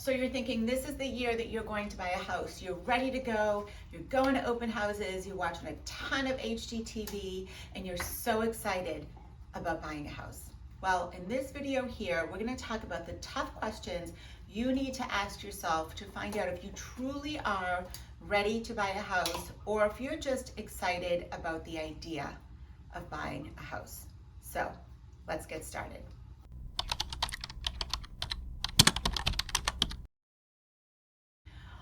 So you're thinking this is the year that you're going to buy a house. You're ready to go. You're going to open houses. You're watching a ton of HGTV and you're so excited about buying a house. Well, in this video here, we're going to talk about the tough questions you need to ask yourself to find out if you truly are ready to buy a house or if you're just excited about the idea of buying a house. So let's get started.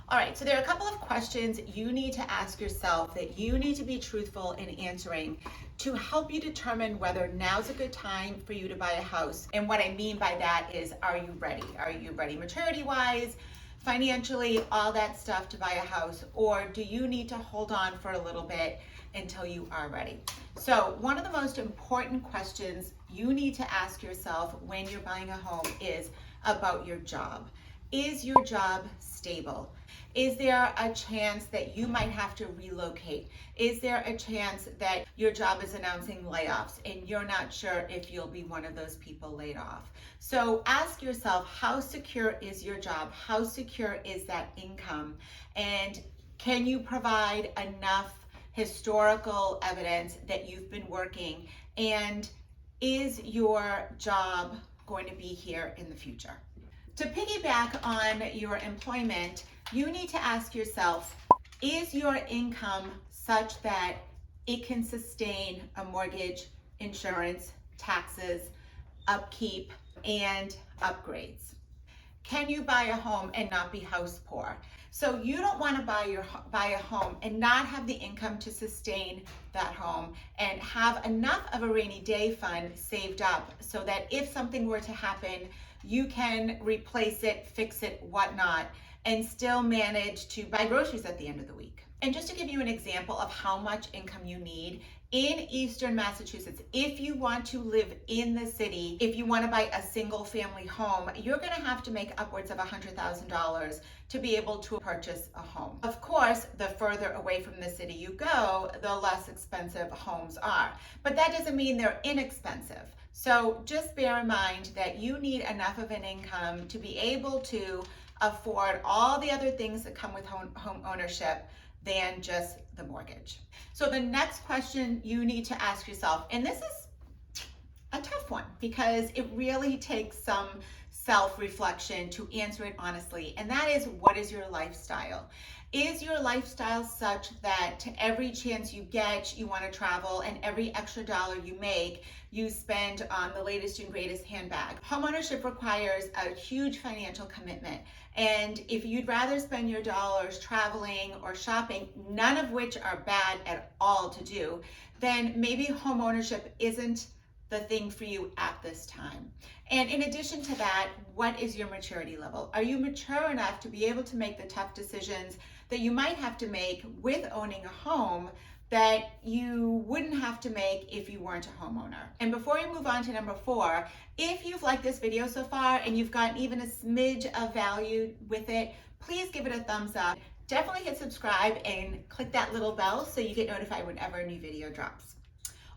All right, so there are a couple of questions you need to ask yourself that you need to be truthful in answering to help you determine whether now's a good time for you to buy a house. And what I mean by that is, are you ready? Are you ready maturity-wise, financially, all that stuff to buy a house? Or do you need to hold on for a little bit until you are ready? So one of the most important questions you need to ask yourself when you're buying a home is about your job. Is your job stable? Is there a chance that you might have to relocate? Is there a chance that your job is announcing layoffs and you're not sure if you'll be one of those people laid off? So ask yourself, how secure is your job? How secure is that income? And can you provide enough historical evidence that you've been working? And is your job going to be here in the future? To piggyback on your employment, you need to ask yourself, is your income such that it can sustain a mortgage, insurance, taxes, upkeep, and upgrades? Can you buy a home and not be house poor? So you don't want to buy a home and not have the income to sustain that home and have enough of a rainy day fund saved up so that if something were to happen, you can replace it, fix it, whatnot, and still manage to buy groceries at the end of the week. And just to give you an example of how much income you need, in Eastern Massachusetts, if you want to live in the city, if you want to buy a single family home, you're going to have to make upwards of $100,000 to be able to purchase a home. Of course, the further away from the city you go, the less expensive homes are. But that doesn't mean they're inexpensive. So just bear in mind that you need enough of an income to be able to afford all the other things that come with home ownership than just the mortgage. So the next question you need to ask yourself, and this is a tough one because it really takes some self-reflection to answer it honestly, and that is, what is your lifestyle? Is your lifestyle such that every chance you get, you want to travel, and every extra dollar you make, you spend on the latest and greatest handbag? Homeownership requires a huge financial commitment, and if you'd rather spend your dollars traveling or shopping, none of which are bad at all to do, then maybe homeownership isn't the thing for you at this time. And in addition to that, what is your maturity level? Are you mature enough to be able to make the tough decisions that you might have to make with owning a home that you wouldn't have to make if you weren't a homeowner? And before we move on to number 4, if you've liked this video so far and you've gotten even a smidge of value with it, please give it a thumbs up. Definitely hit subscribe and click that little bell so you get notified whenever a new video drops.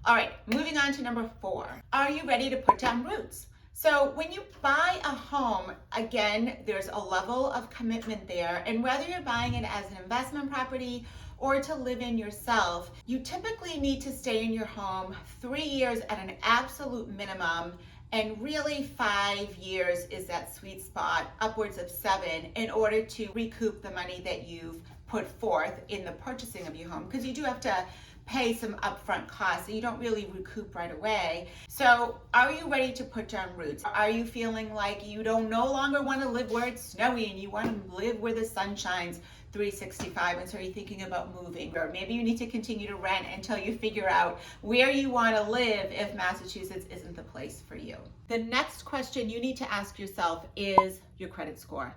All right, moving on to number 4. Are you ready to put down roots? So when you buy a home, again, there's a level of commitment there, and whether you're buying it as an investment property or to live in yourself, you typically need to stay in your home 3 years at an absolute minimum, and really 5 years is that sweet spot, upwards of 7, in order to recoup the money that you've put forth in the purchasing of your home, because you do have to pay some upfront costs that you don't really recoup right away. So are you ready to put down roots? Are you feeling like you don't no longer want to live where it's snowy and you want to live where the sun shines 365, and so you're thinking about moving? Or maybe you need to continue to rent until you figure out where you want to live if Massachusetts isn't the place for you. The next question you need to ask yourself is your credit score.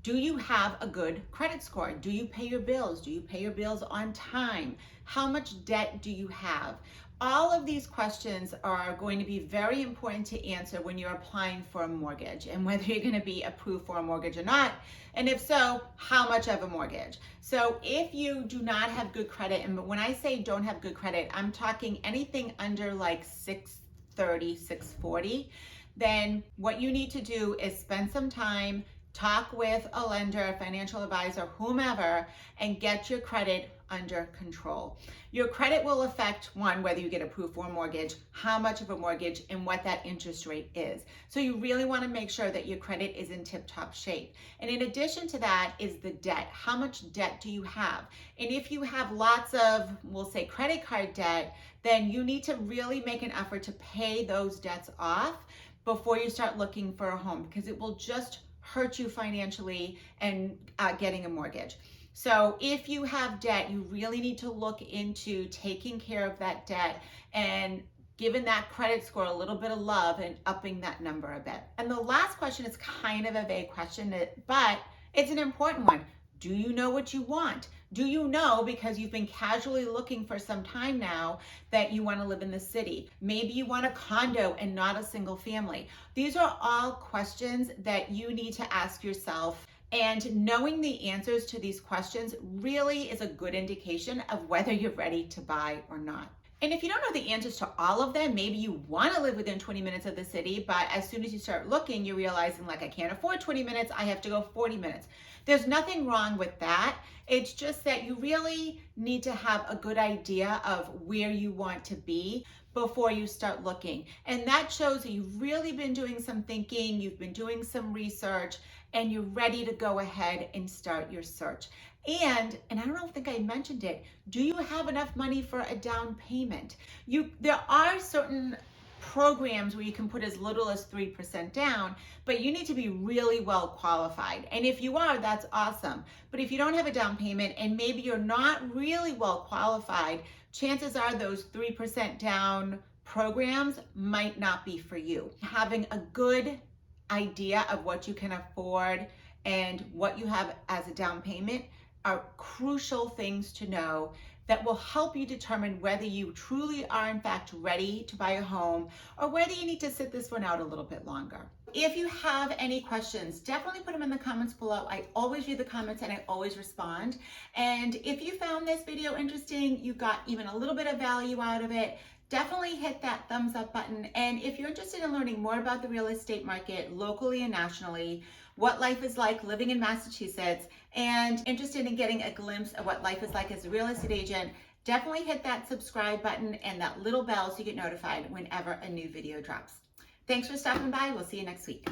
Do you have a good credit score? Do you pay your bills? Do you pay your bills on time? How much debt do you have? All of these questions are going to be very important to answer when you're applying for a mortgage, and whether you're going to be approved for a mortgage or not, and if so, how much of a mortgage. So if you do not have good credit, and when I say don't have good credit, I'm talking anything under like 630, 640, then what you need to do is spend some time talk with a lender, financial advisor, whomever, and get your credit under control. Your credit will affect, one, whether you get approved for a mortgage, how much of a mortgage, and what that interest rate is. So you really want to make sure that your credit is in tip-top shape. And in addition to that is the debt. How much debt do you have? And if you have lots of, we'll say, credit card debt, then you need to really make an effort to pay those debts off before you start looking for a home, because it will just hurt you financially and getting a mortgage. So if you have debt, you really need to look into taking care of that debt and giving that credit score a little bit of love and upping that number a bit. And the last question is kind of a vague question, but it's an important one. Do you know what you want? Do you know, because you've been casually looking for some time now, that you want to live in the city? Maybe you want a condo and not a single family. These are all questions that you need to ask yourself. And knowing the answers to these questions really is a good indication of whether you're ready to buy or not. And if you don't know the answers to all of them, maybe you want to live within 20 minutes of the city, but as soon as you start looking, you're realizing, like, I can't afford 20 minutes, I have to go 40 minutes. There's nothing wrong with that. It's just that you really need to have a good idea of where you want to be before you start looking. And that shows that you've really been doing some thinking, you've been doing some research, and you're ready to go ahead and start your search. And I don't think I mentioned it, do you have enough money for a down payment? There are certain programs where you can put as little as 3% down, but you need to be really well qualified. And if you are, that's awesome. But if you don't have a down payment and maybe you're not really well qualified, chances are those 3% down programs might not be for you. Having a good idea of what you can afford and what you have as a down payment are crucial things to know that will help you determine whether you truly are in fact ready to buy a home or whether you need to sit this one out a little bit longer. If you have any questions, definitely put them in the comments below. I always read the comments and I always respond. And if you found this video interesting, you got even a little bit of value out of it, definitely hit that thumbs up button. And if you're interested in learning more about the real estate market locally and nationally, what life is like living in Massachusetts, and interested in getting a glimpse of what life is like as a real estate agent, definitely hit that subscribe button and that little bell so you get notified whenever a new video drops. Thanks for stopping by. We'll see you next week.